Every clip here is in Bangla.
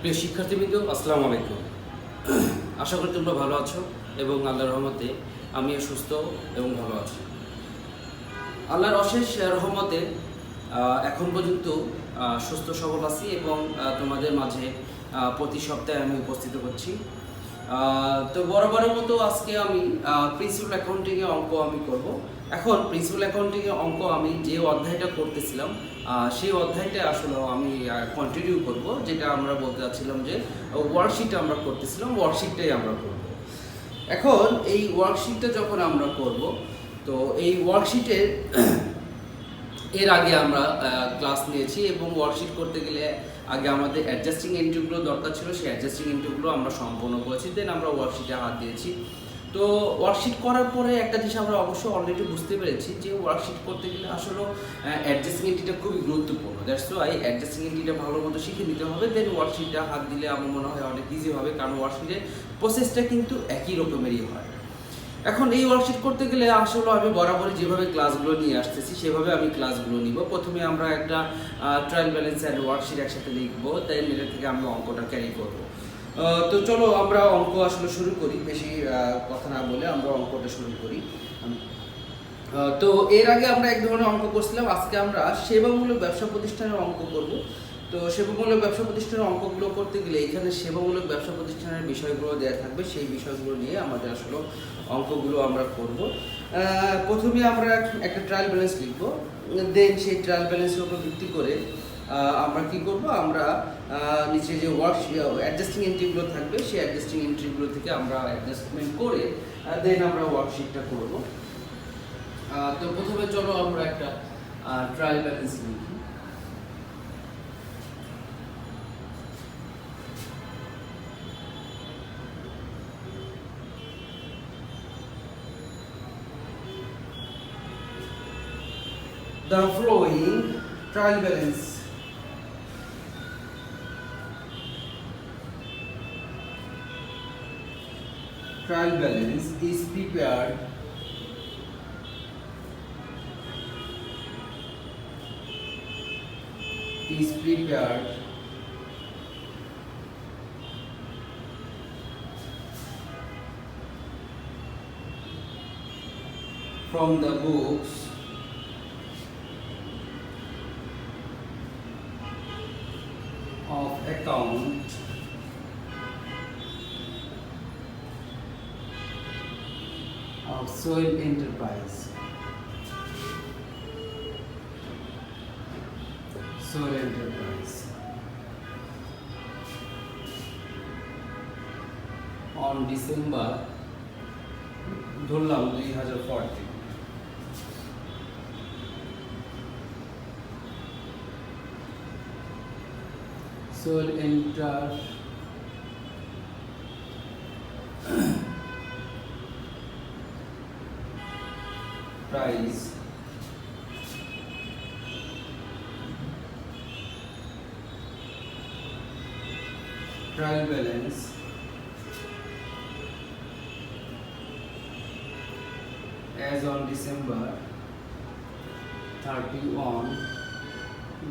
প্রিয় শিক্ষার্থীবৃন্দ, আসসালামু আলাইকুম। আশা করি তোমরা ভালো আছো এবং আল্লাহর রহমতে আমিও সুস্থ এবং ভালো আছি। আল্লাহর অশেষ রহমতে এখন পর্যন্ত সুস্থ সবল আছি এবং তোমাদের মাঝে প্রতি সপ্তাহে আমি উপস্থিত হচ্ছি। তো বরাবরের মতো আজকে আমি প্রিন্সিপাল অ্যাকাউন্টিংয়ে অঙ্ক আমি করব। এখন প্রিন্সিপাল অ্যাকাউন্টিংয়ে অঙ্ক আমি যে অধ্যায়টা করতেছিলাম সেই অধ্যায়টা আসলে আমি কন্টিনিউ করব, যেটা আমরা বলতে চাচ্ছিলাম যে ওয়ার্কশিট আমরা করতেছিলাম, ওয়ার্কশিটটাই আমরা করব। এখন এই ওয়ার্কশিটটা যখন আমরা করব, তো এই ওয়ার্কশিটের এর আগে আমরা ক্লাস নিয়েছি এবং ওয়ার্কশিট করতে গেলে আগে আমাদের অ্যাডজাস্টিং এন্ট্রিগুলো দরকার ছিল, সেই অ্যাডজাস্টিং এন্ট্রিগুলো আমরা সম্পন্ন করেছি, দেন আমরা ওয়ার্কশিটে হাত দিয়েছি। তো ওয়ার্কশিট করার পরে একটা জিনিস আমরা অবশ্যই অলরেডি বুঝতে পেরেছি যে ওয়ার্কশিট করতে গেলে আসলে অ্যাডজাস্টিং এন্ট্রিটা খুবই গুরুত্বপূর্ণ। দ্যাটস ওয়াই অ্যাডজাস্টিং এন্ট্রিটা ভালো মতো শিখে নিতে হবে, দেন ওয়ার্কশিটটা হাত দিলে আমার মনে হয় অনেক ইজি হবে, কারণ ওয়ার্কশিটের প্রসেসটা কিন্তু একই রকমেরই হয়। এখন এই ওয়ার্কশিট করতে গেলে আসলে আমি বরাবরই যেভাবে ক্লাসগুলো নিয়ে আসতেছি সেভাবে আমি ক্লাসগুলো নিব। প্রথমে আমরা একটা ট্রায়াল ব্যালেন্স অ্যান্ড ওয়ার্কশিট একসাথে লিখবো, দেন এটা থেকে আমরা অঙ্কটা ক্যারি করব। তো চলো আমরা অঙ্ক আসলে শুরু করি, বেশি কথা না বলে আমরা অঙ্কটা শুরু করি। তো এর আগে আমরা এক ধরনের অঙ্ক করছিলাম, আজকে আমরা সেবামূলক ব্যবসা প্রতিষ্ঠানের অঙ্ক করব। তো সেবামূলক ব্যবসা প্রতিষ্ঠানের অঙ্কগুলো করতে গেলে এখানে সেবামূলক ব্যবসা প্রতিষ্ঠানের বিষয়গুলো দেওয়া থাকবে, সেই বিষয়গুলো নিয়ে আমাদের আসলে অঙ্কগুলো আমরা করব। প্রথমে আমরা একটা ট্রায়াল ব্যালেন্স লিখবো, দেন সেই ট্রায়াল ব্যালেন্সের উপর ভিত্তি করে আমরা কি করব, আমরা নিচে যে অ্যাডজাস্টিং এন্ট্রিগুলো থাকবে সেই অ্যাডজাস্টিং এন্ট্রিগুলো থেকে আমরা অ্যাডজাস্টমেন্ট করে দেন আমরা ওয়ার্কশিটটা করব। তো প্রথমে চলো আমরা একটা ট্রায়াল ব্যালেন্স লিখি। The following trial balance is prepared from the books of account of Soil Enterprise. On December ধরলাম 2014। Soil Enterprise trial balance as on December 31,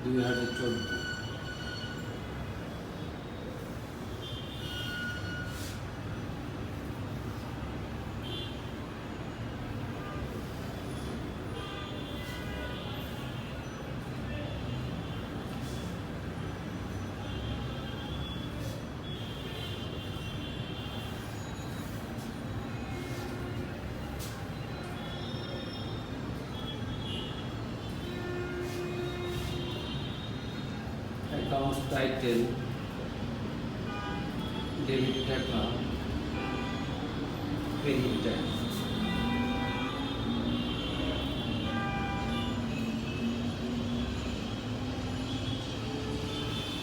2014. Accounts title debit টাকা credit টাকা।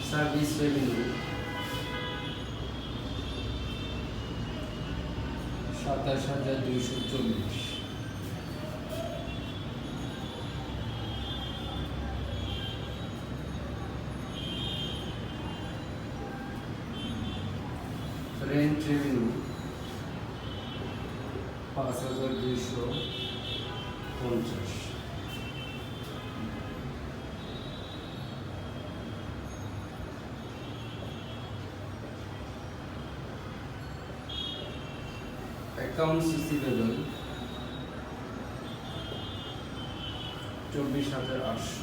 Service revenue 27,240। rent revenue 5,250। Accounts receivable 24,800।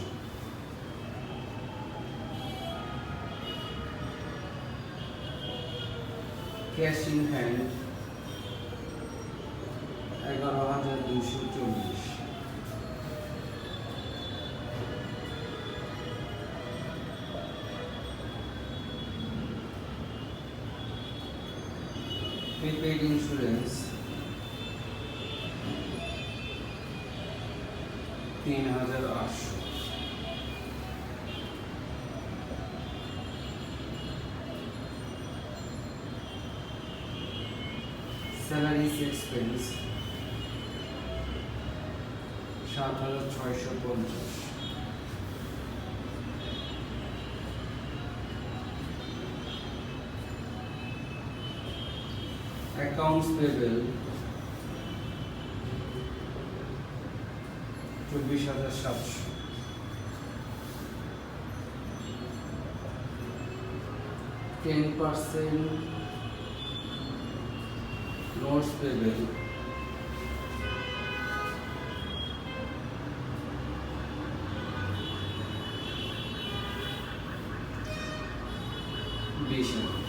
Cash in hand 11,224। prepaid insurance 3,800। salaries expense 7,650। accounts payable 24,700। (10% notes payable 20,000।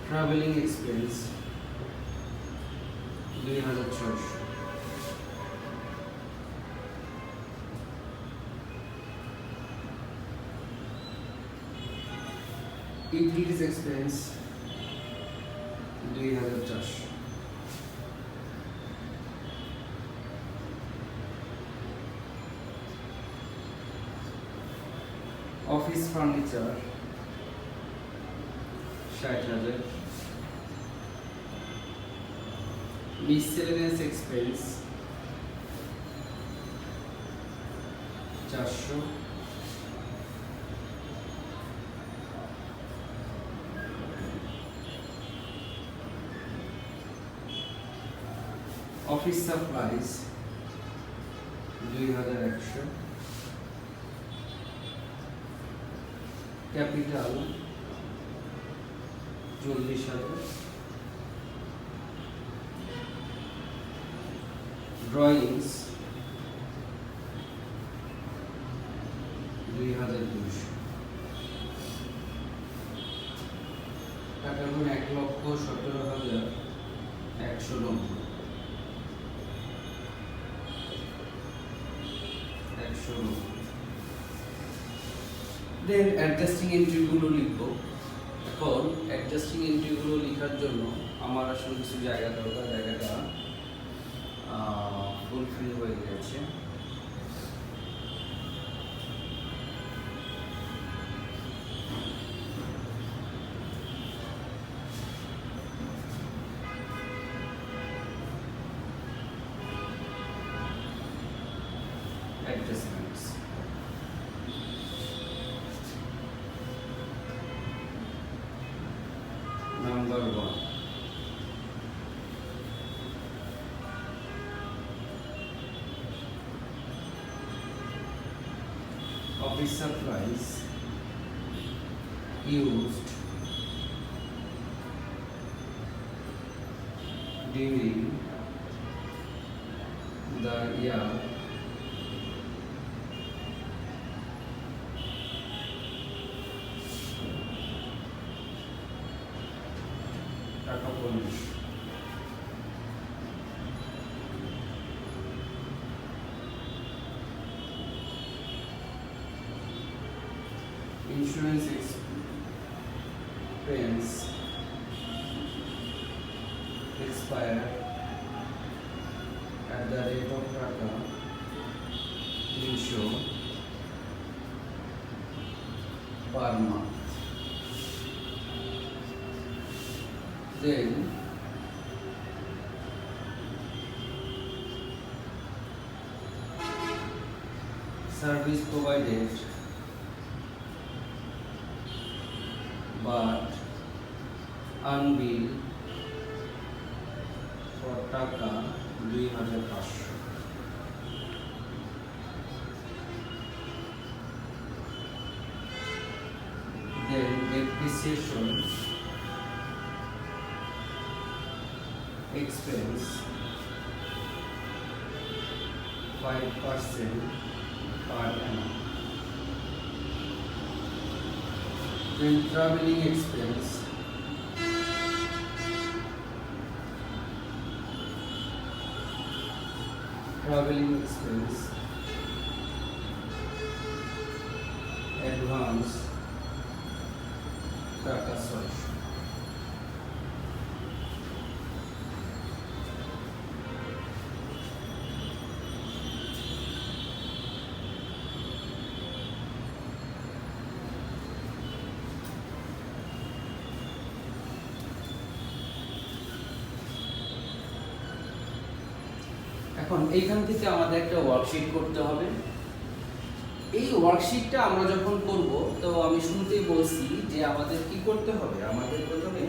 traveling expense 2,600। utilities expense 2,400। office furniture 60,000। miscellaneous expense 400। office supplies 2,100। capital 40,000। drawings 2,200। টাকা গুণ 1,17,190। 190 দেন অ্যাডজাস্টিং এন্ট্রিগুলো লিখবো। এখন অ্যাডজাস্টিং এন্ট্রিগুলো লেখার জন্য আমার আসলে কিছু জায়গা দরকার, জায়গাটা ফুলফিল হয়ে গেছে। adjustments number 1 office supplies used during the year টাকা 50। insurance expense expire at the rate of টাকা 300 per month. Then service provided but unbilled for টাকা 2,500। depreciation expense 5% per annum. Then traveling expense advance টাকা 600। এখন এইখান থেকে আমাদের একটা ওয়ার্কশিট করতে হবে। এই ওয়ার্কশিটটা আমরা যখন করব, তো আমি শুরুতেই বলছি যে আমাদের কি করতে হবে, আমাদের প্রথমে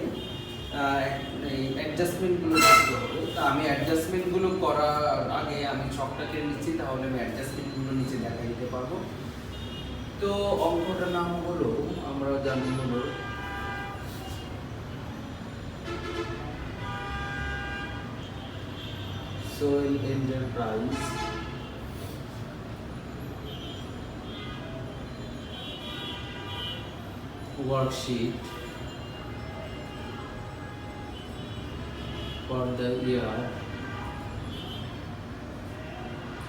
এই অ্যাডজাস্টমেন্টগুলো করতে হবে। তো আমি অ্যাডজাস্টমেন্টগুলো করার আগে আমি ছকটাকে নিচ্ছি, তাহলে আমি অ্যাডজাস্টমেন্টগুলো নিচে দেখা দিতে পারবো। তো অঙ্কটার নাম হলো, আমরা জানি হলো Soil Enterprise worksheet for the year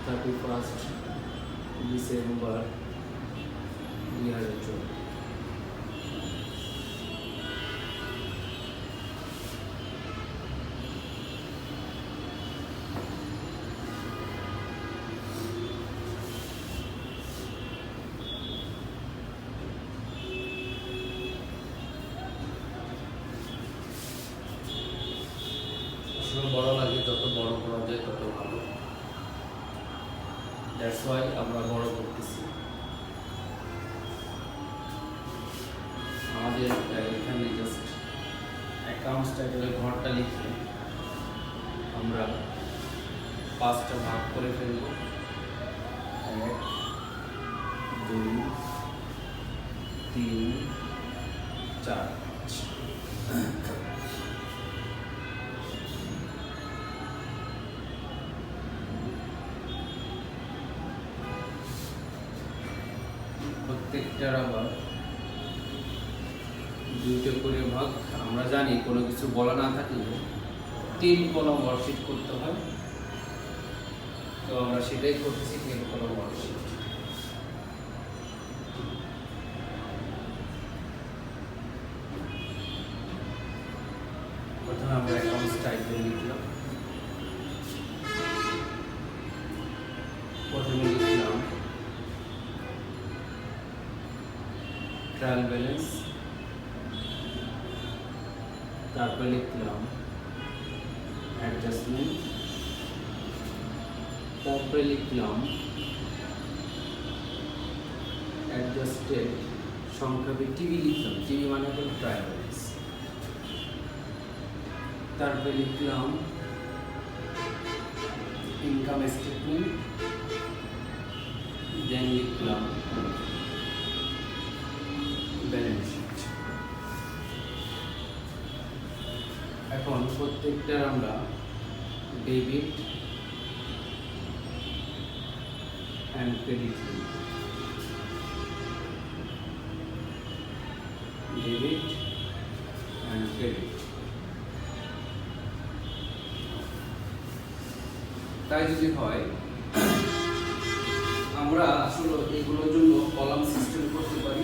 31st December year 2020। বড় লাগে, যত বড় করা যায় তত ভালো। দ্যাটস ওয়াই আমরা বড় করতেছি। আমাদের এখানে জাস্ট অ্যাকাউন্টস টাইটেলের ঘরটা লিখে আমরা 5টা ভাগ করে ফেলব। 1 2 3 4 প্রত্যেকটার আবার 2টা করে ভাগ। আমরা জানি কোনো কিছু বলা না থাকলে 3 কলম ওয়ার্কশিট করতে হয়, তো আমরা সেটাই করতেছি, 3 কলম ওয়ার্কশিট। প্রথমে আমরা অ্যাকাউন্টস টাইটেল লিখলাম, প্রথমে লিখলাম ট্রায়াল ব্যালেন্স, তারপর লিখলাম অ্যাডজাস্টমেন্ট, তারপরে লিখলাম অ্যাডজাস্টেড সংখ্যাবে টিভি লিখলাম, টিভি মানে হলো ট্রায়াল ব্যালেন্স। তারপরে লিখলাম ইনকাম স্টেটমেন্ট, দেন লিখলাম ব্যালেন্স শিট। এখন প্রত্যেকটার আমরা debit and credit, debit and credit. তাই যদি হয়, আমরা আসলে এগুলোর জন্য কলাম সিস্টেম করতে পারি।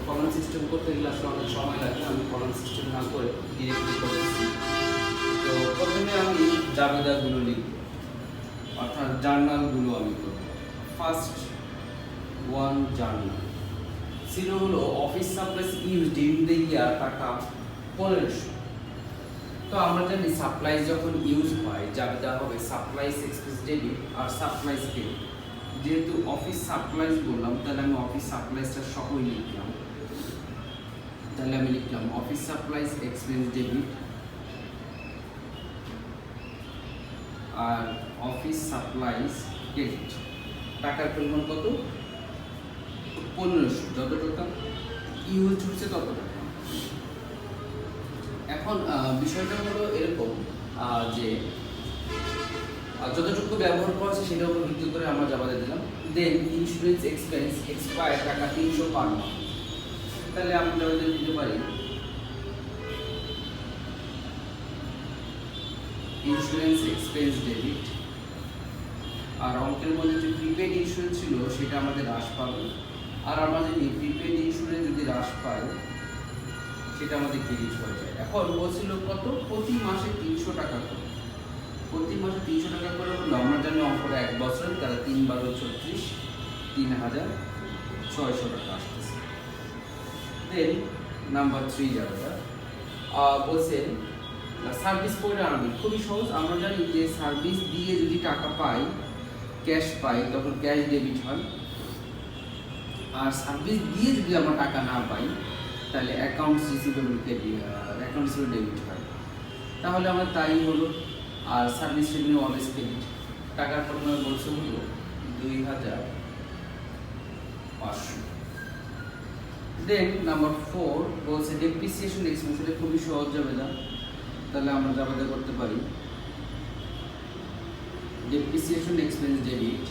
কলাম সিস্টেম করতে গেলে আসলে অনেক সময় লাগে, আমি কলাম সিস্টেম না করে ডিরেক্টলি করতেছি। তো প্রথমে আমি জাবেদাগুলো লিখব, অর্থাৎ জার্নালগুলো আমি করব। ফার্স্ট ওয়ান জার্নাল ছিল হলো office supplies used in the year টাকা 1500। তো আমরা জানি সাপ্লাইজ যখন ইউজ হয় জাবেদা হবে সাপ্লাইজ এক্সপেন্স ডেবিট আর সাপ্লাইজ ক্রেডিট। যেহেতু অফিস সাপ্লাইজ বললাম, তাহলে আমি অফিস সাপ্লাইজটা সহই লিখলাম। তাহলে আমি লিখলাম অফিস সাপ্লাইজ এক্সপেন্স ডেবিট আর অফিস সাপ্লাইজ ক্রেডিট। টাকার পরিমাণ কত? 1500। যত টোটাল ইউজ হচ্ছে তত টাকা। এখন বিষয়টা হলো এরকম যে যতটুকু ব্যবহার করা আছে সেটার উপর ভিত্তি করে আমরা জমা দিয়ে দিলাম। দেন ইন্স্যুরেন্স এক্সপেন্স এক্সপায়ার টাকা 300 পার মান্থ, তাহলে আমরা জমা দিয়ে দিতে পারি ইন্স্যুরেন্স এক্সপেন্স ডেবিট। আর অঙ্কের মধ্যে যে প্রিপেড ইন্স্যুরেন্স ছিল সেটা আমাদের হ্রাস পাবে, আর আমরা যদি প্রিপেড ইন্স্যুরেন্স যদি হ্রাস পাই সেটা আমাদের ক্রেডিট হয়ে যায়। এখন বলছিল কত, প্রতি মাসে 300 টাকা করে, প্রতি মাসে 300 টাকা করে হলো আমরা জানি অঙ্কটা 1 বছর, তাহলে 3 12 36, 3600 টাকা আসতেছে। দেন নাম্বার 3 যারা বলছেন সার্ভিস পয়েন্ট আনবেন, খুবই সহজ। আমরা জানি যে সার্ভিস দিয়ে যদি টাকা পাই, ক্যাশ পাই, তখন ক্যাশ ডেবিট হয়। আর সার্ভিস দিয়ে যদি আমরা টাকা না পাই তাহলে অ্যাকাউন্টস রিসিভেবল ডেবিট হয়। তাহলে আমরা তাই হলো। আর সার্ভিস রেভিনিউ অলওয়েজ ক্রেডিট। টাকার পরিমাণ বলছে হলো 2500। দেন নাম্বার 4 বলছে ডেপ্রিসিয়েশন এক্সপেন্স, এটা খুবই সহজ যাবে না, তাহলে আমরা যাবে করতে পারি depreciation expense debit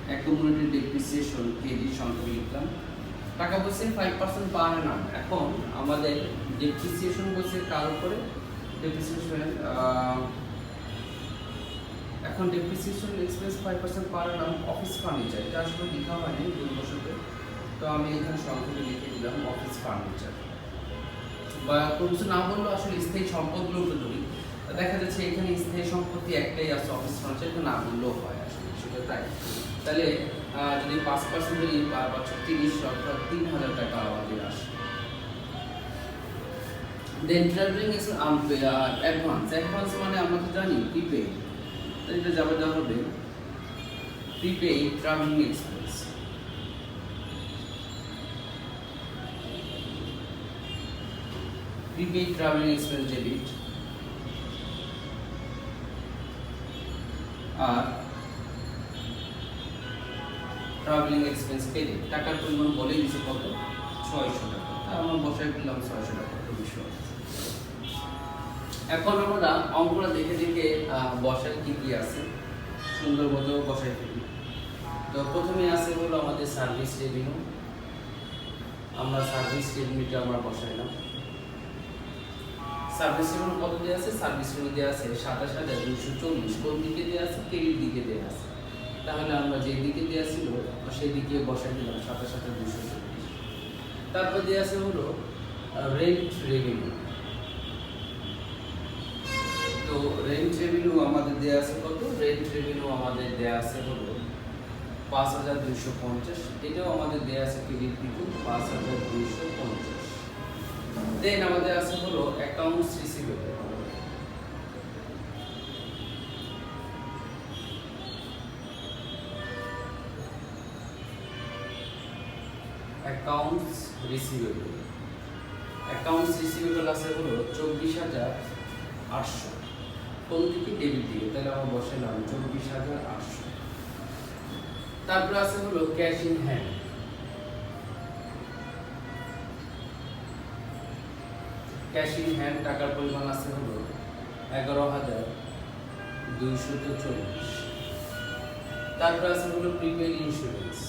accumulated depreciation credit সংখ্যা লিখলাম। টাকা বলছে 5% পার অ্যানাম। এখন আমাদের ডেপ্রিসিয়েশন বলছে কার উপরে, ডেপ্রিসিয়েশন এখন ডেপ্রিসিয়েশন এক্সপেন্স 5% পার অ্যানাম অফিস ফার্নিচার, এটা আসলে লেখা হয়নি দুর্বশত, তো আমি এখানে সংখ্যাটা লিখে দিলাম অফিস ফার্নিচার। বা কোনো কিছু না বললেও আসলে স্থায়ী সম্পদগুলো উঠে ধরি, দেখা যাচ্ছে এখানে স্থায়ী সম্পত্তি একটাই আছে অফিস ফার্নিচার, এটা না বললেও হয় আসলে সেটা তাই। তাহলে যদি 5% ধরি 30, অর্থাৎ 3000 টাকা আমাদের আসে। দেন ট্রাভেলিং অ্যাডভান্স মানে আমরা তো জানি প্রিপেইড, তাই এটা যাবে দেওয়া হবে prepaid travelling expense. Prepaid travelling expense debit. Are travelling expense credit. টাকার পরিমাণ বলেই দিচ্ছে কত, 600 টাকা। আমরা বসাই ফেললাম 600 টাকা, খুবই সহজ। এখন আমরা অঙ্কটা দেখে দেখে বসাই কি কি আছে সুন্দর মতো বসাই ফেলি। তো প্রথমে আছে হলো আমাদের সার্ভিস রেভিনিউ। আমরা সার্ভিস রেভিনিউটা আমরা বসাইলাম। সার্ভিস রেভিনিউ কত দেওয়া আছে, সার্ভিস রেভিনিউ দেওয়া আছে 27240। কোন দিকে দেওয়া আছে, ক্রেডিট দিকে দেওয়া আছে। তাহলে আমরা যে দিকে দেওয়া ছিল সেই দিকে বসাই দিলাম 27240। তারপর দেওয়া আছে হলো রেন্ট রেভিনিউ। তো রেন্ট রেভিনিউ আমাদের দেওয়া আছে কত, রেন্ট রেভিনিউ আমাদের দেওয়া আছে হলো 5250। এটাও আমাদের দেওয়া আছে ক্রেডিট দিকে 5250। দেন আমাদের আছে হলো অ্যাকাউন্টস রিসিভেবল। অ্যাকাউন্টস রিসিভেবল আছে হলো 24800। কোন দিকে, ডেবিট দিকে, তাহলে আমরা বসালাম 24800। তারপর আছে হলো cash in hand. Cash in hand টাকার পরিমাণ আছে হলো 11240। তারপর আছে হলো প্রিপেইড ইন্স্যুরেন্স।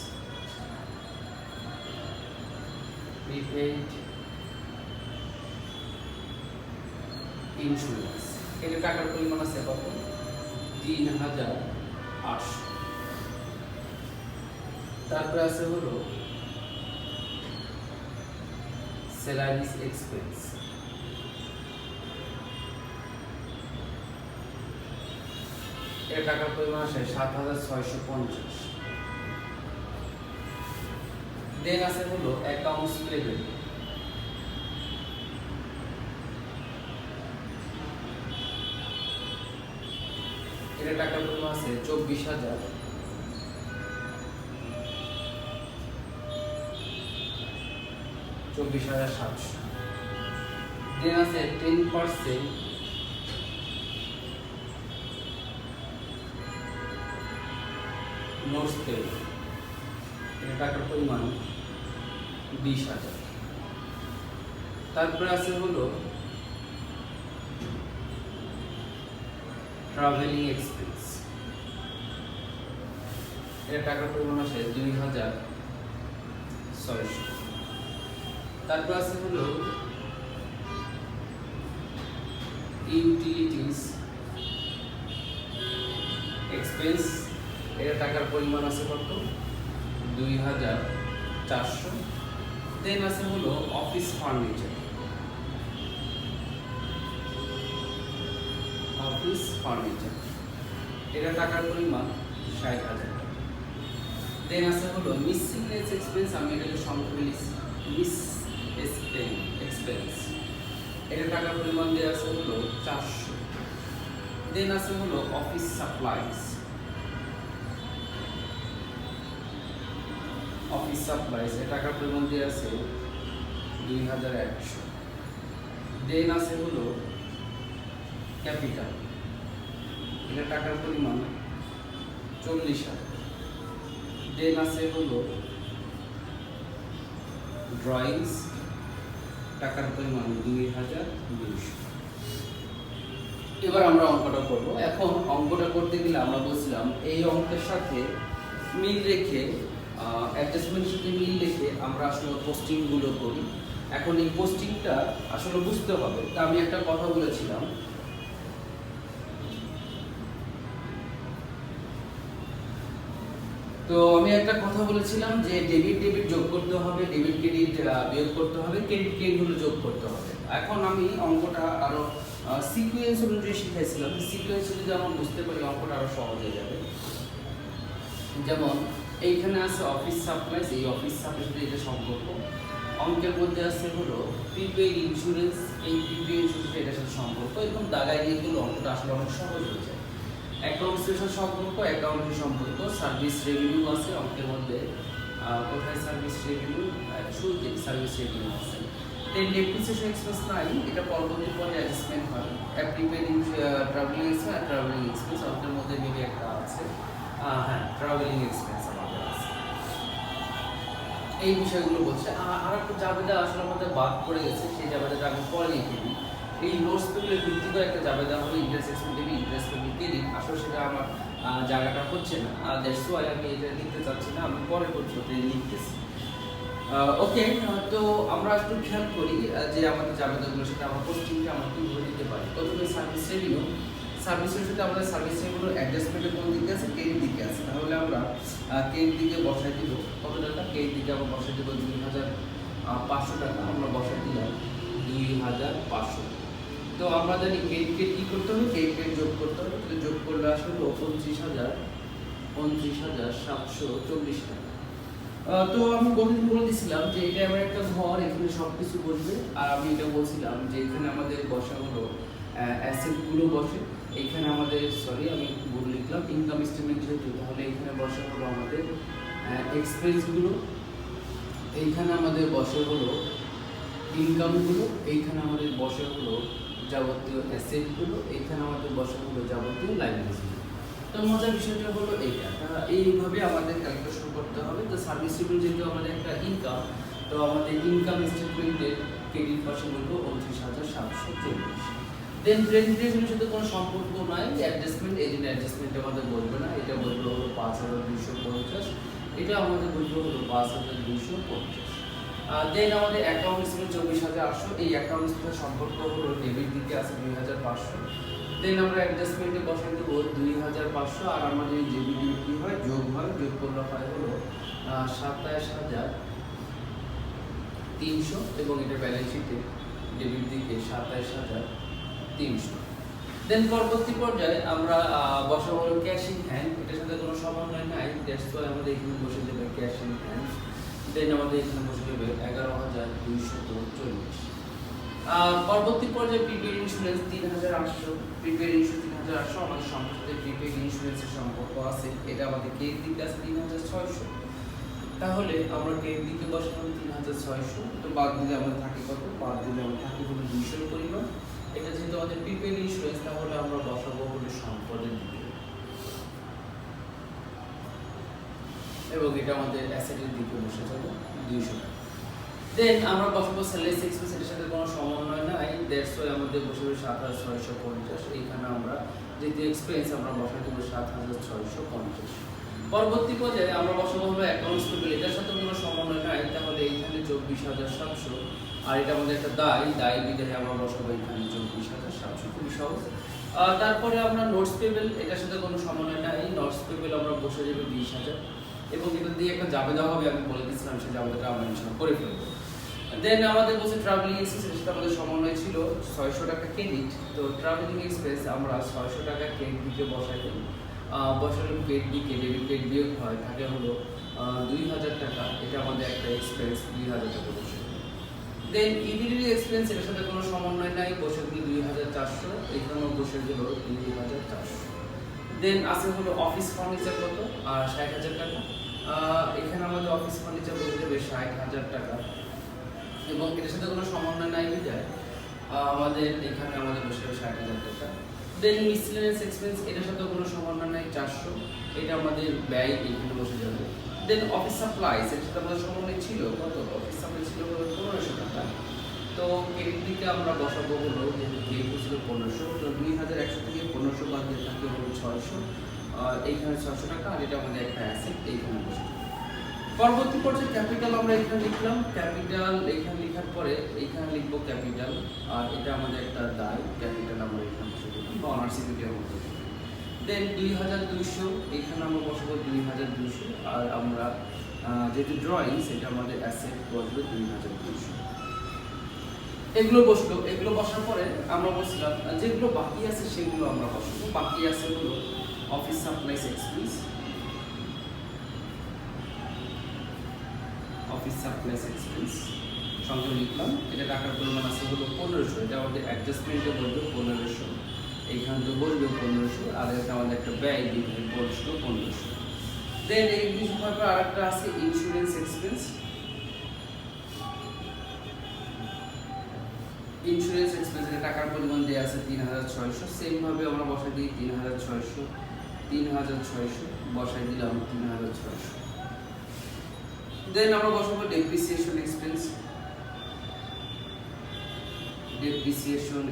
এটা টাকার পরিমাণ আছে কত, 3800। তারপরে আছে হলো স্যালারিজ এক্সপেন্স। এর টাকার পরিমাণ আছে 7650। দেন আছে হলো অ্যাকাউন্টস পেয়েবল। এর টাকার পরিমাণ আছে 24700। দেন আছে 10% নোটস পেড, এটা টাকার পরিমাণ 20,000। তারপরে আছে হলো ট্রাভেলিং এক্সপেন্স, এটা টাকার পরিমাণ আছে 2,600। তারপর আছে হলো ইউটিলিটিস এক্সপেন্স, এটা টাকার পরিমাণ আছে কত? 2,400। দেন আছে হলো অফিস ফার্নিচার, অফিস ফার্নিচার, এটা টাকার পরিমাণ 60,000 টাকা। দেন আছে হলো মিসসেলেনিয়াস এক্সপেন্স, আমি এটাকে সংক্ষেপে লিখছি মিস এক্সপেন্স, এটা টাকার পরিমাণ দেওয়া আছে হলো 400। দেন আছে হলো অফিস সাপ্লাইজ, অফিস সাপ্লাইজ এর টাকার পরিমাণ দেওয়া আছে 2,100। দেন আছে হলো ক্যাপিটাল, এটা টাকার পরিমাণ 40,000। দেন আছে হলো ড্রয়িংস, টাকার পরিমাণ 2,200। এবার আমরা অঙ্কটা করব। এখন অঙ্কটা করতে গেলে আমরা বলছিলাম এই অঙ্কের সাথে মিল রেখে অ্যাডজাস্টমেন্টের সাথে মিল রেখে আমরা আসলে পোস্টিংগুলো করি। এখন এই পোস্টিংটা আসলে বুঝতে হবে। তা আমি একটা কথা বলেছিলাম, তো আমি একটা কথা বলেছিলাম যে ডেবিট যোগ করতে হবে, ডেবিট ক্রেডিট বিয়োগ করতে হবে, ক্রেডিট গুলো যোগ করতে হবে। এখন আমি অঙ্কটা আরো সিকোয়েন্স অনুযায়ী শিখাইছিলাম, সিকোয়েন্স যদি আমরা বুঝতে পারি অঙ্কটা আরো সহজ হয়ে যাবে। যেমন এইখানে আছে অফিস সাপ্লাইজ, এই অফিস সাপ্লাইজ এটা সম্পর্ক। অঙ্কের মধ্যে আছে হলো প্রিপেইড ইন্স্যুরেন্স, এই প্রিপেইড ইন্স্যুরেন্স এটার সাথে সম্পর্ক। এরকম দাগায় দিয়ে কিন্তু অঙ্কটা আসলে অনেক সহজ হয়ে যায়। অ্যাকাউন্টসের সাথে সম্পর্ক, অ্যাকাউন্টের সম্পর্ক, সার্ভিস রেভিনিউ আছে অঙ্কের মধ্যে। কোথায় সার্ভিস রেভিনিউ? শুরুতে সার্ভিস রেভিনিউ আছে। দেন ডেপ্রিসিয়েশন এক্সপেন্স নাই, এটা পরবর্তী পর্যায়ে অ্যাডজাস্টমেন্ট হয়। Prepaid travelling expense, travelling expense অঙ্কের মধ্যে মেবি একটা আছে। হ্যাঁ, ট্রাভেলিং এক্সপেন্স আমাদের আছে। এই বিষয়গুলো বলছে। আর একটা জাবেদা আসলে আমাদের বাদ পড়ে গেছে, সেই জাবেদাটা আমি পরে লিখে দিই। এই নোটস পেগুলো ভিত্তি করে একটা জাবেদা হবে ইন্টারেস্ট এক্সপেন্স দেবি, ইন্টারেস্ট পেবি ক্রেডিট। আসলে সেটা আমার জায়গাটা হচ্ছে না, দ্যাটস ওয়াই আমি এটা লিখতে চাচ্ছি না, আমি পরে করছি লিখতেছি। ওকে, তো আমরা একটু খেয়াল করি যে আমাদের জাবেদাগুলো সেটা আমরা পোস্টিংটা আমরা কীভাবে দিতে পারি। প্রথমে সার্ভিস রেভিনিউ, সার্ভিসের সাথে আমাদের সার্ভিস রেভিনিউ অ্যাডজাস্টমেন্টের কোন দিকে আছে? ক্রেডিট দিকে আছে। তাহলে আমরা ক্রেডিট দিকে বসাই দিব কত টাকা? ক্রেডিট দিকে আমরা বসাই দিব 2,500 টাকা। আমরা বসাই দিলাম 2,500। তো আমরা জানি ক্রেডিটকে কী করতে হবে? ক্রেডিটকে যোগ করতে হবে। তো যোগ করলে আসলে 29,740 টাকা। তো আমি গতদিন বলে দিয়েছিলাম যে এটা আমার একটা ঘর, এখানে সব কিছু বসবে। আর আমি এটা বলছিলাম যে এখানে আমাদের বসা হলো অ্যাসেটগুলো বসে। এইখানে আমাদের আমি ভুল লিখলাম, ইনকাম স্টেটমেন্ট যেহেতু, তাহলে এখানে বসা হলো আমাদের এক্সপেন্সগুলো, এইখানে আমাদের বসে হলো ইনকামগুলো, এইখানে আমাদের বসে হলো যাবতীয় অ্যাসেটগুলো, এইখানে আমাদের বসে হলো যাবতীয় লাইবিলিটিগুলো। তো মজার বিষয়টা হলো এইটা, এইভাবে আমাদের ক্যালকুলেশন করতে হবে। তো সার্ভিস রেভিনিউ যেহেতু আমাদের একটা ইনকাম, তো আমাদের ইনকাম স্টেটমেন্টের ক্রেডিট পাশে বলবো 29,740। দেন ক্রেডিট রেভিনিউর সাথে কোনো সম্পর্ক নাই, অ্যাডজাস্টমেন্ট, এই জন্য অ্যাডজাস্টমেন্ট আমাদের বলবে না। এটা বলবো হলো 5,250, এটা আমাদের বলবো হলো 5,250। দেন আমাদের অ্যাকাউন্ট ছিল 24,800, এই অ্যাকাউন্টের সাথে সম্পর্ক হলো ডেবিট দিকে আছে 2,500। দেন আমরা অ্যাডজাস্টমেন্টে বসাই দেবো 2,500, আর আমাদের ডেবিট কি হয়? যোগ হয়, যোগ করলে হয় হলো 27,300, এবং এটা ব্যালেন্স শিটে ডেবিট দিকে 27,300। দেন পরবর্তী পর্যায়ে আমরা বসাবো ক্যাশ ইন হ্যান্ড, এটার সাথে কোনো সমন্বয় নাই, দ্যাটস ওয়াই আমাদের এখানে বসে দেবে ক্যাশ ইন হ্যান্ড। দেন আমাদের এখানে বসে দেবে 11,240। পরবর্তী পর্যায়ে প্রিপেইড ইন্স্যুরেন্স 3,800, প্রিপেইড ইন্স্যুরেন্স 3,800, আমাদের সম্পর্কের সাথে প্রিপেইড ইন্স্যুরেন্সের সম্পর্ক আছে, এটা আমাদের ক্রেডিট দিকে আছে 3,600। তাহলে আমরা ক্রেডিট দিকে বসালাম 3,600, তো বাদ দিলে আমাদের থাকে কত? বাদ দিলে আমাদের থাকে হলো 200 পরিমাণ। এটা যেহেতু আমাদের প্রিপেইড ইন্স্যুরেন্স, তাহলে আমরা বসাবো হলো সম্পদের দিকে। এবং এটা আমাদের অ্যাসেটের দিকে বসে যাবে 200 টাকা। দেন আমরা বসাবো সেলেস এক্সপেন্স, এর সাথে কোনো সমন্বয় নাই, দ্যাটস ওয়াই আমাদের বসবে 7650। এইখানে আমরা যেহেতু এক্সপেন্স আমরা বসাই দেবো 7650। পরবর্তী পর্যায়ে আমরা বসাবো হলো অ্যাকাউন্টস পেবল, এটার সাথে কোনো সমন্বয় নাই, তাহলে এইখানে 24700, আর এটা আমাদের একটা দায় বিধায় আমরা বসাবো এখানে 24700, খুবই সহজ। তারপরে আমরা নোটস পেবল, এটার সাথে কোনো সমন্বয় নাই, নোটস পেবল আমরা বসে যাবে 20000, এবং এটা দিয়ে একটা জাবেদা হবে, আমি বলে দিচ্ছিলাম সেই জাবেদাটা আমরা ইনশাআল্লাহ করে ফেলবো। দেন আমাদের বসে ট্রাভেলিং এক্সপেন্স, এর সাথে আমাদের সমন্বয় ছিল 600 টাকা ক্রেডিট, তো ট্রাভেলিং এক্সপেন্স আমরা 600 টাকা ক্রেডিটে বসাই দেব। বসালে ক্রেডিট ডেবিট ক্রেডিট বিয়োগ হয়, থাকে হলো 2000 টাকা, এটা আমাদের একটা এক্সপেন্স 2000 টাকা বসে। দেন ইউটিলিটি এক্সপেন্স, এর সাথে কোনো সমন্বয় নাই, বসে দিল 2400, এখানেও বসে দিল 2400। দেন আছে হলো অফিস ফার্নিচার কত, 60000 টাকা, এখানে আমাদের অফিস ফার্নিচার বসে যাবে 60000 টাকা, এবং এর সাথে কোনো সমন্বয় নাই বিধায় আমাদের এখানে আমাদের বসে যাবে 60000 টাকা। দেন মিসলেনিয়াস এক্সপেন্স, এটার সাথে কোনো সমন্বয় নাই 400, এটা আমাদের ব্যয় এখানে বসে যাবে। দেন অফিস সাপ্লাইস, এর সাথে আমাদের সমন্বয় ছিল কত, অফিস সাপ্লাই ছিল 1500 টাকা, তো ক্রেডিট দিকে আমরা বসাবো হলো যেহেতু যেহেতু ছিল 1500, তো 2100 থেকে 1500 বাদ দিয়ে থাকে হলো 600, এইখানে 600 টাকা, আর এটা আমাদের একটা অ্যাসেট এইখানে বসে যাবে। পরবর্তী পর্যায়ে ক্যাপিটাল আমরা এখানে লিখলাম, ক্যাপিটাল এখানে লেখার পরে এখানে লিখবো ক্যাপিটাল, আর এটা আমাদের একটা দায়, ক্যাপিটাল আমরা এখানে বসে দিলাম বা অনার্স ইকুইটি আমরা বসে দিলাম। দেন 2200, এখানে আমরা বসাবো 2200, আর আমরা যেহেতু ড্রয়িং সেটা আমাদের অ্যাসেট বসবে 2200। এগুলো বসলো, এগুলো বসার পরে আমরা বসলাম যেগুলো বাকি আছে সেগুলো আমরা বসাবো। বাকি আছে হলো office supplies expense, office supplies expense সঙ্গে লিখলাম, এটা টাকার পরিমাণ আছে হলো 1500, এটা আমাদের অ্যাডজাস্টমেন্টে বলবে 1500, এইখানে তো বলবে 1500, আর এটা আমাদের একটা ব্যয় বিধায় বলছিল 1500। দেন এই কিছু হওয়ার পর আরেকটা আছে ইন্স্যুরেন্স এক্সপেন্স, ইন্স্যুরেন্স এক্সপেন্সের টাকার পরিমাণ দেওয়া আছে 3600, সেম ভাবে আমরা বসাই দিই 3600 বসাই দিলাম 3600। দেন আমরা বসাবো ডেপ্রিসিয়েশন এক্সপেন্স, ডেপ্রিসিয়েশন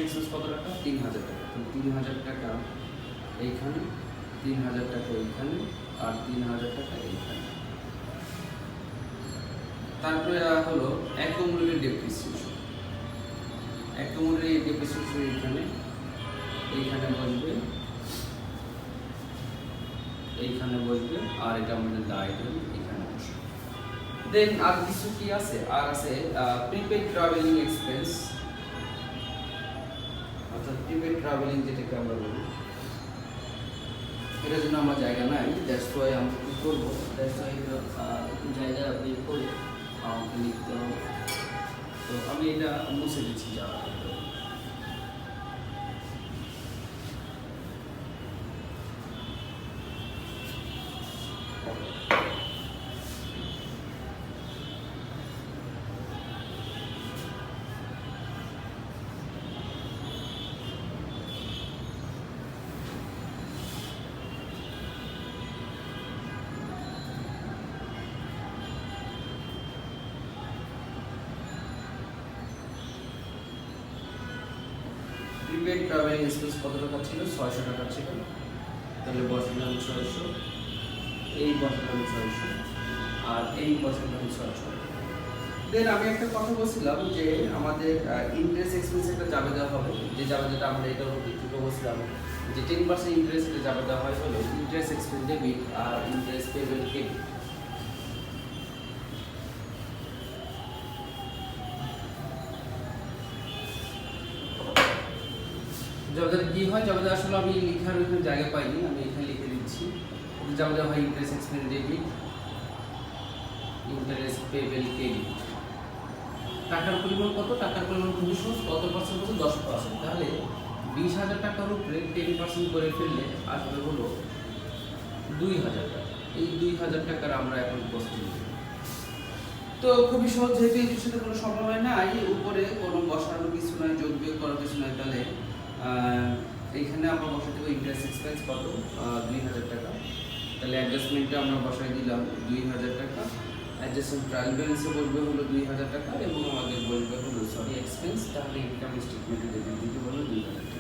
এক্সপেন্স কত টাকা, 3000 টাকা, তো 3000 টাকা এইখানে, 3000 টাকা এইখানে, আর 3000 টাকা এইখানে। তারপরে হলো অ্যাকুমুলেটেড ডেপ্রিসিয়েশন, অ্যাকুমুলেটেড ডেপ্রিসিয়েশন এইখানে, এইখানে বসবে, এইখানে বসবে, আর এটা আমাদের দায় দেবে এখানে বসবে। দেন আর কিছু কি আছে, আর আছে প্রিপেড ট্রাভেলিং এক্সপেন্স, অর্থাৎ প্রিপেড ট্রাভেলিং যেটাকে আমরা বলি, এটার জন্য আমার জায়গা নাই, দ্যাটস ওয়াই আমরা কি করবো, দ্যাটস ওয়াই জায়গা বের করে আমাকে লিখতে হবে, তো আমি এটা মুছে দিচ্ছি যাওয়া। প্রিপেড ট্রাভেলিং এক্সপেন্স কত টাকা ছিল, 600 টাকা ছিল, তাহলে বসালাম 600, এই বসালাম 600, আর এই বসালাম 600। দেন আমি একটা কথা বলছিলাম যে আমাদের ইন্টারেস্ট এক্সপেন্স একটা জাবেদা হবে, যে জাবেদাটা আমরা এটা একটু বলছিলাম যে 10% ইন্টারেস্ট এটা জাবেদা হয় হলো ইন্টারেস্ট এক্সপেন্স ডেবিট আর ইন্টারেস্ট পেবল ক্রেডিট। জাবেদাটা কি হয়, জাবেদা আসলে আমি লেখার ওইখানে জায়গা পাইনি, আমি এখানে লিখে দিচ্ছি। জাবেদা হয় interest expense debit, interest payable credit. টাকার পরিমাণ কত, টাকার পরিমাণ খুবই সহজ, কত পার্সেন্ট বলছে 10%, তাহলে 20,000 টাকার উপরে 10% করে ফেললে আসবে হলো 2000 টাকা। এই 2000 টাকার আমরা এখন প্রস্তুত, তো খুবই সহজ, যেহেতু এই সাথে কোনো সমন্বয় নাই, উপরে কোনো বসানোর কিছু নয়, যোগ বিয়োগ করার কিছু নয়, তাহলে এইখানে আমরা বসে দেবো ইন্টারেস্ট এক্সপেন্স কত, 2000 টাকা। তাহলে অ্যাডজাস্টমেন্টটা আমরা বসাই দিলাম 2000 টাকা। অ্যাডজাস্টমেন্ট ট্রায়াল ব্যালেন্সে বলবে হলো 2000 টাকা এবং আমাদের বলবে হলো এক্সপেন্স, তাহলে ইনকাম স্টেটমেন্টে দেখে দিতে হলো 2000 টাকা।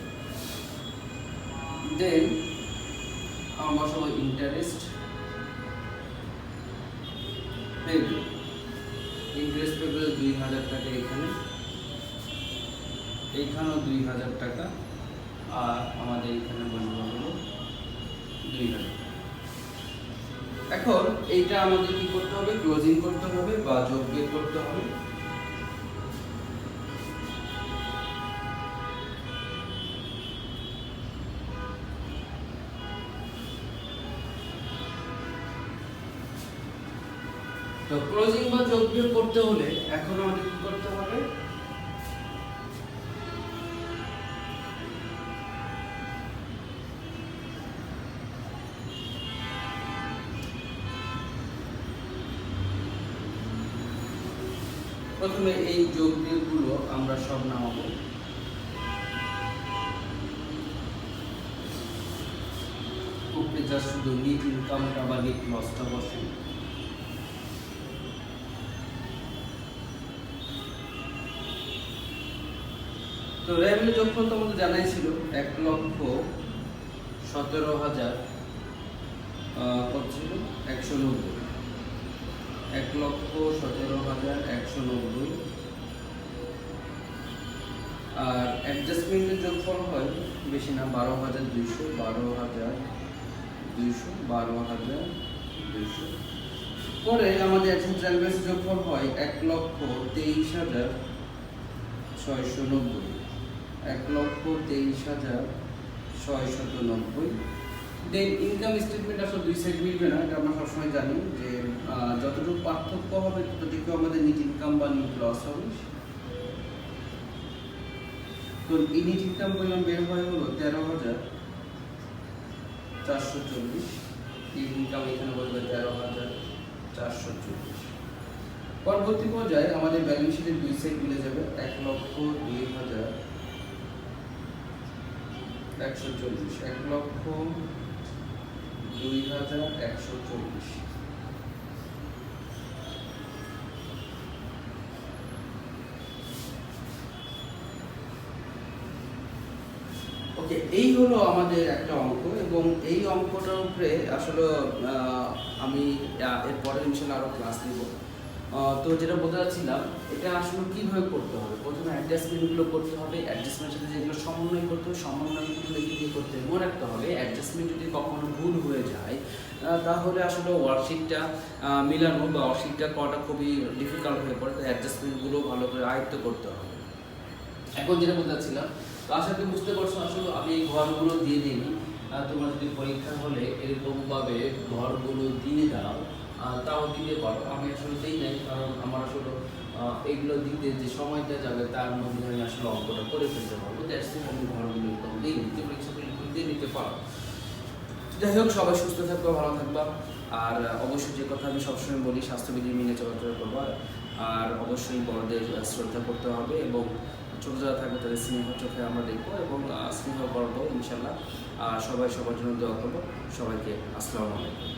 দেন আমরা বসাবো ইন্টারেস্ট পেবল। ইন্টারেস্ট পেবল 2000 টাকা, এইখানেও 2000 টাকা, আর আমাদের এখানে বলবো হলো 2000 টাকা। এখন এইটা আমাদের কি করতে হবে, ক্লোজিং করতে হবে বা যোগ বিয়োগ করতে হবে। তো ক্লোজিং বা যোগ বিয়োগ করতে হলে এখন আমাদের কি করতে হবে, প্রথমে এই যোগ বিয়োগগুলো আমরা সব নামাবো। উপরে জাস্ট শুধু নিট ইনকামটা বা নিট লসটা বসে। তো রেভিনিউ যোগফল তো আমাদের জানাই ছিল 1,17,000 কত ছিল, 190। 1,17,190। আর অ্যাডজাস্টমেন্টের যোগফল হয় বেশি না, 12,200, 12,200। পরে আমাদের অ্যাডজাস্টমেন্ট ট্রায়াল ব্যালেন্সের যোগফল হয় 1,23,690। 1,23,690। দেন ইনকাম স্টেটমেন্ট আসলে দুই সাইড মিলবে না, এটা আমরা সবসময় জানি যে যতটুকু পার্থক্য হবে ততটুকু আমাদের নিট ইনকাম বা নিট লস হবে। তো এই নিট ইনকাম পরিমাণ বের হয় হলো 13,440। নিট ইনকাম এখানে বলবে 13,440। পরবর্তী পর্যায়ে আমাদের ব্যালেন্স শিটের দুই সাইড মিলে যাবে, 1,02,140। 1,02,140। ওকে, এই হলো আমাদের একটা অঙ্ক, এবং এই অঙ্কটার উপরে আসলে আমি এরপরে ইনশাল্লাহ আরও ক্লাস নিব। তো যেটা বলতে চাচ্ছিলাম, এটা আসলে কীভাবে করতে হবে, প্রথমে অ্যাডজাস্টমেন্টগুলো করতে হবে, অ্যাডজাস্টমেন্টের সাথে যেগুলো সমন্বয় করতে হবে সমন্বয়গুলো দেখে দিয়ে করতে হবে। মনে রাখতে হবে অ্যাডজাস্টমেন্ট যদি কখনো ভুল হয়ে যায় তাহলে আসলে ওয়ার্কশিটটা মিলানো বা ওয়ার্কশিটটা করাটা খুবই ডিফিকাল্ট হয়ে পড়ে। তাই অ্যাডজাস্টমেন্টগুলো ভালো করে আয়ত্ত করতে হবে। এখন যেটা বলতে চাচ্ছিলাম, তো আশা করি বুঝতে পারছো, আসলে আমি এই ঘরগুলো দিয়ে দিই। তোমরা যদি পরীক্ষা হলে এরকমভাবে ঘরগুলো দিয়ে দাও তাও দিতে পারো। আমি আসলে দিই নাই, কারণ আমার আসলে এগুলো দিতে যে সময়টা যাবে তার মধ্যে আমি আসলে অঙ্কটা করে ফেলতে পারবো। আমি ঘরগুলো এরকম দিই নিতে পরীক্ষা দিয়ে নিতে পারো। যাই হোক, সবাই সুস্থ থাকবা, ভালো থাকবা। আর অবশ্যই যে কথা আমি সবসময় বলি, স্বাস্থ্যবিধি মেনে চলাচল করবা। আর অবশ্যই বড়দের শ্রদ্ধা করতে হবে, এবং ছোটো যারা থাকবে তাদের স্নেহ চোখে আমরা দেখবো এবং স্নেহ করবো ইনশাল্লাহ। আর সবাই সবার জন্য দোয়া করবো। সবাইকে আসসালামু আলাইকুম।